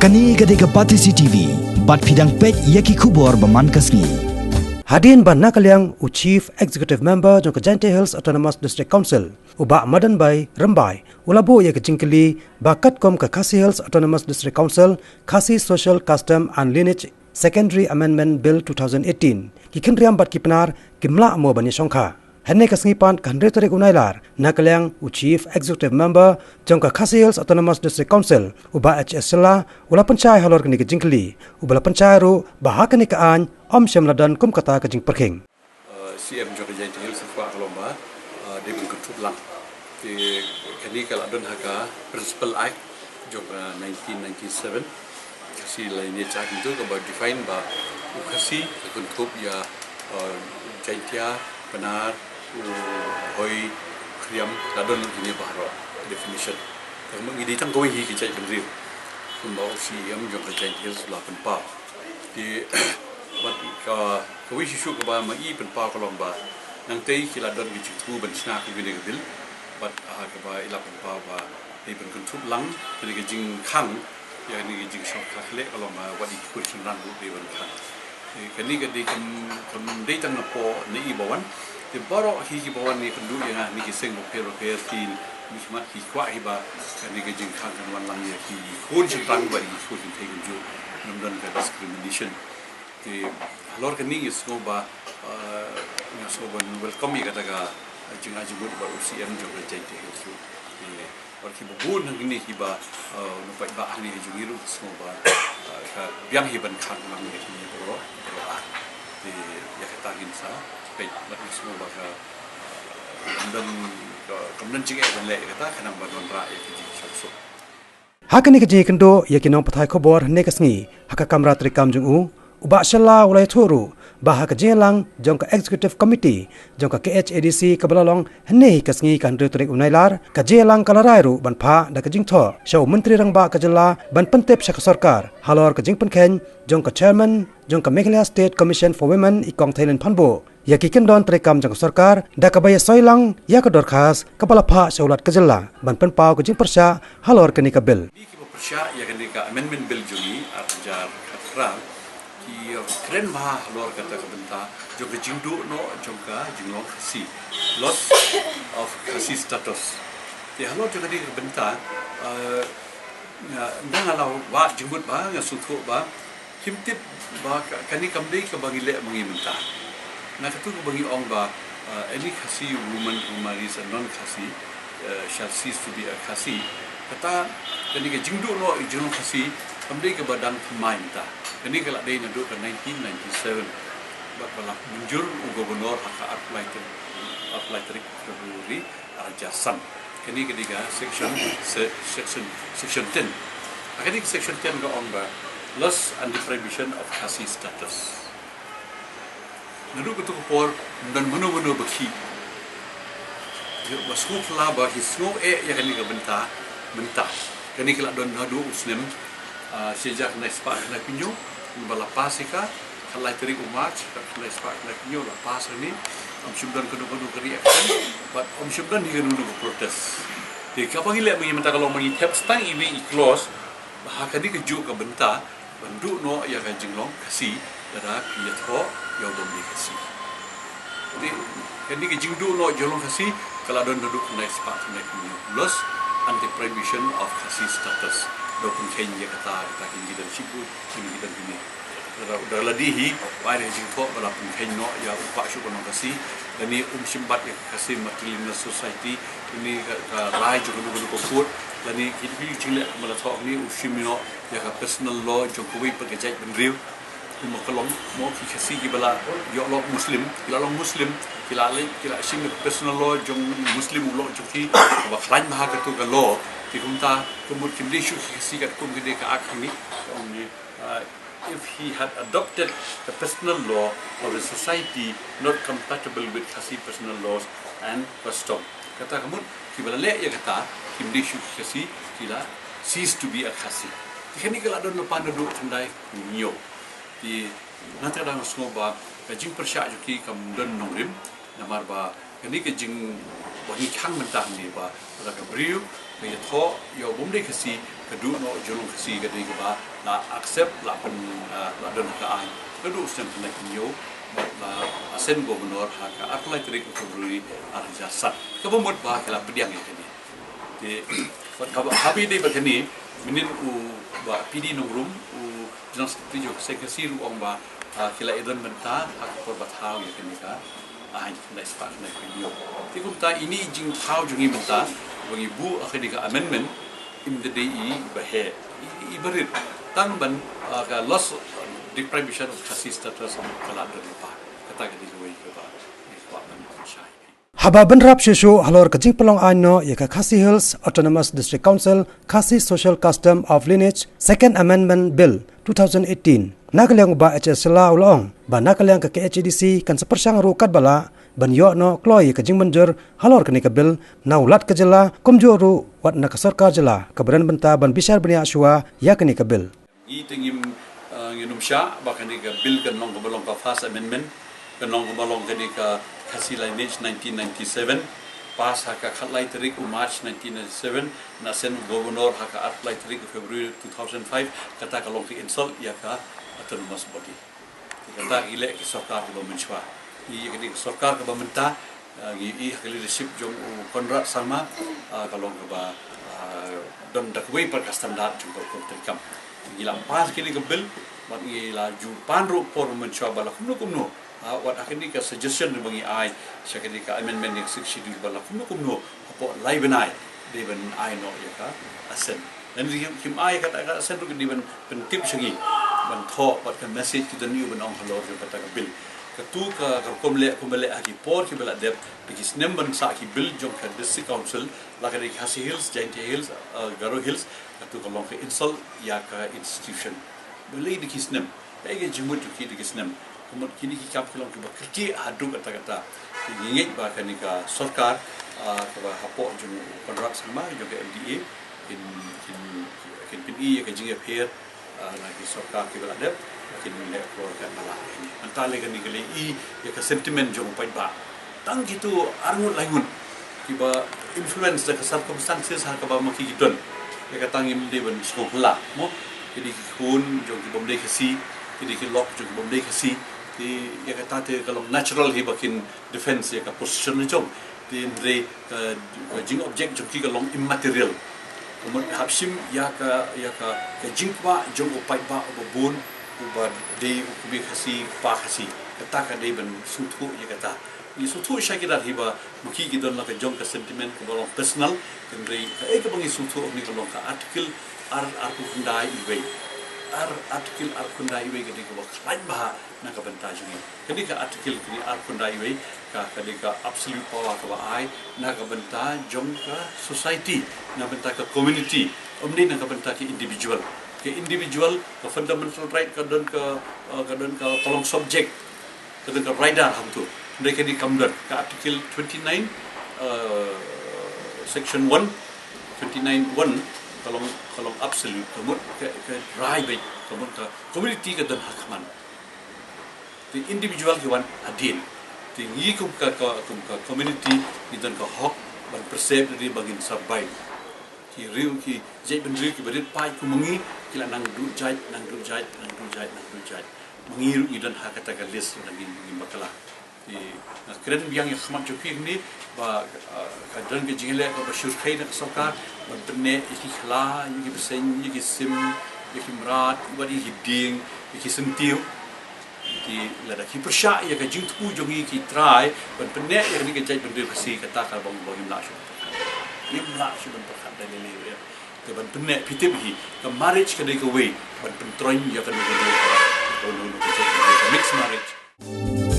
Kani gadega Batisi TV, bat fidang pek yaki kubor baman kasni. Hadin ban nakaliang u Chief Executive Member jong Kajante Hills Autonomous District Council uba Madan Bay Rembai ulabo ya kejingkeli bakat kom ke Khasi Hills Autonomous District Council Khasi Social Custom and Lineage Secondary Amendment Bill 2018 ki Khynriam bat ki Pnar kimla mo bani songkha henne kasngipan kanre tarik unailar nakaliang u Chief Executive Member jong Khasi Hills Autonomous District Council uba HS Shylla ula Pynshai Halor kini kejingkeli ubala Pynshai ru bahakani kaan Om Shylla dan kum kata kejing perking. CM jong Kajante Hills sebuah lomba dia berkutub lang. Di kini kalau don haka Principal Act jong 1997 kasi lainnya cak itu kalau define bah ukasi kutub ya Jingïapoikha Pnar hoi Khynriam ladon ini bahro definition. Kamu ini tang kau ini kecai berdiri. Kumbawa CM jong Kajante Hills 8 pa. Di But kami isu keba mai penpau kolomba nanti kita don bijitu bersnak ini kebil but keba ilah penpau ba ini berkuntup lang ini kejing kang ya ini kejing sok lek kolomba wadi kursin rang di berkang kini kedi kem datang napo ni ibawan di baru hi ibawan ni kendu yang ni kiseng pero tin mismat hi kwa hiba ini kejing kang kan wan lang ya ki kun sing rang ba di kursin tegen ju namdan ka discrimination di Halor kini isnoba welcome ya kata ka jingajibut baru CM juga Kajante Hills di warki bubun kini hiba nupai ba ahli jungiru isnoba ka biang hiban khang lang ni kini bro di ya kata hinsa baik baru isnoba ka kemudian jingga benle kata kanang badon ra ya kiji so Hakani kejing kendo ya kinong pathai khobor hne kasngi haka kamra trikam jung u uba Shylla ulai thuru bah kejing lang jong ka Executive Committee jong ka KHADC kabalalong hne kasngi kan retrik unailar kejing lang kalarai ru ban pha da kejing tho shau menteri rangba kajala ban pentep shak sarkar Halor kejing penkhen jong ka Chairman jong ka Meghalaya State Commission for Women ikong Thailand phanbo ya ki kendon trikam jong sarkar da kabaya soilang ya ka dorkhas kapala pha shaulat kajala ban penpau kejing persya Halor kani ka bill di ki persya ya kani ka amendment bill jungi arjar khatra ki keren mah Halor kata kebenta juga jingdu no juga jinglong khasi loss of khasi status di Halor juga di kebenta nang alau wa jingbut ba ngasutu ba kimtip ba kani kamdei ke bagi le mengi menta na katu ke bagi ong ba any khasi woman who marries a non khasi shall cease to be a khasi kata kani ke jingdu no jinglong khasi kamdei ke badan pemain ta kini kalau dia nak ke 1997 bala menjur gubernur hak apply tarik Februari Rajasan kini ketiga section 10 kini section 10 ke ongba loss and deprivation of khasi status nadu betul por dan menu beki masuk lah bah hisno ya kini ke benta kini kalau don nadu muslim sejak nespa na pinyo bala pasika kalai teri umat kalai spa na pinyo la pas ni om syubdan kudu kari action but om syubdan higa nudu protes di kapang ile mengi menta kalau mengi tap stang iwi close bahakadi keju ke benta bandu no ya ka jinglong kasi dara piat ho ya dom di kasi di kadi ke jingdu no jolong kasi kalau don duduk nespa na pinyo loss and deprivation of kasi status dokun Kenya kata Kenya dan Sibu ini dan ini. Dah ladihi, ada jingkok balapun Kenya ya upak syukur nongkasi dan ini simbat ya kasih Matilina Society ini rai juga dulu koput dan ini kita cinglet melatok ni usimino ya personal law Jokowi pergejat bendriu kalong mau kasih kibala ya Allah Muslim kila sing personal law jong Muslim law joki baklan maha katu law dikumta kumut kimdi shu kasih kat kum gede ka akhni if he had adopted the personal law of the society not compatible with kasih personal laws and custom kata kumut kibala le ya kata kimdi shu kasih kila cease to be a kasih kini kalau ada lepas duduk tandai nyo di nanti ada ngoba kajing persya juki kamdan nongrim namar ba kini kajing bagi kang mentah ni ba ada kabriu ya tho yo bumde kasi kedua no jolong kasi kadai ke ba la accept la pen la don ka ai kedua sen kena kinyo la asen gubernur ha ka aklai trik Februari arja sat ke bomot ba kala pediang ya kini di habi dei bakani minin u ba pidi no room u jelas tujuh sekasi ru ong ba kila idon menta hak korbat hau ya kini ka ai na spa na kinyo ti kumta ini jing hau jungi menta bagi bu akhir ka amendment in the day bahe ibarit tang ban ka loss deprivation of chassis status kala do pa kata ke diwe ke ba ban Pynshai Haba benrap shesho Halor kajing pelong ano yaka Khasi Hills Autonomous District Council Khasi Social Custom of Lineage Second Amendment Bill 2018 nakalyang ba Shylla ulong ba nakalyang ka KHDC kan sepersang rukat bala ban yo no kloy kajing menjur Halor kani ka bill naulat ka jela komjoru wat na ka sarkar jela kabaran benta ban bisar bani aswa ya kani ka bill i tingim nginum sha ba kani ka bill kan long balong ka first amendment kan long balong kani ka Khasi lineage 1997 pas haka khatlai tarik March 1997 na sen gubernur haka atlai tarik Februari 2005 kata kalong ki insult ya ka autonomous body kata ile ki sarkar ke Pynshai i kini sarkar ke bamenta i leadership jong kontrak sama kalong ke ba don dakwe per standard jong ko terkam gila pas kini ke bill mat gila ju panru por Pynshai bala kumno wat akhirnya ke suggestion bagi ai syakini ke amendment yang seksi di bala kumno apa lai benai di ben ai no ya ka asen dan kim ai kata asen tu di ben tip segi ban tho wat ke message kita new ben ong Halor ke kata bill ketu ka komle aki por ki bela dep di snem ban sa ki bill jong ka district council la ka di Khasi Hills Jingïapoikha Hills Garo Hills ketu ka long ke insol ya ka institution boleh di snem bagi jumut ki di snem kemudian kini kita kalau kita kerja aduk kata-kata ingin bahkan nika sarkar kepada hapok jung kontrak sama juga LDA in PNI ke Jingïapoikha lagi sarkar kita ada kini lek keluarga malah ini antara lagi nika i ya ke sentimen jung pai ba tang gitu arngut laingun kiba influence ke circumstances har kaba maki gidon ya katangim de ben sekolah mo jadi kun jung ki bomdai kasi jadi ki lock jung bomdai kasi di ya kata te kalau natural hi bakin defense ya ka position ni jong di ndre ka jing object jong ki kalau immaterial kemudian hapsim ya ka jing ba jong upai ba obon uba de ubi khasi pa khasi kata ka de ben sutu ya kata ni sutu syakira hiba muki gidon la ka jong ka sentiment ka bolong personal ndre ka bangi sutu ni kalau ka article ku ndai iwe artikel arkundai we gede ko lain bah nak bentaj ni ketika artikel kini arkundai we ka ketika absolute power ka ai nak bentaj jong ka society nak bentaj ka community omni nak bentaj ke individual ke fundamental right ka don ka tolong subject ka don ka rider ham tu mereka di kamdan ka artikel 29 section 1 29(1) kalau absolute kemudian ke right baik kemudian ke community ke dan hakman the individual kewan adil tinggi ke community di dan ke hak dan persep dari bagian survive ki riu ki jai bendri ki berit pai ku mengi kila nang du jai mengiru di dan hak kata list dan di bakala di keren yang khmat joki ni ba kadang ke jingle ko ba syurkai nak sarkar ban penne iki khla iki besen iki sim iki mrat bari hiding iki sentiu di lada ki persya ya ka jingtu jongi ki try ban penne ya ni ke jai bende kasi kata ka bang bang nak syu imla syu ban perkat dalile ya ke ban penne pitib hi ka marriage ka dei ka way ban pentroin ya ka ni ko mixed marriage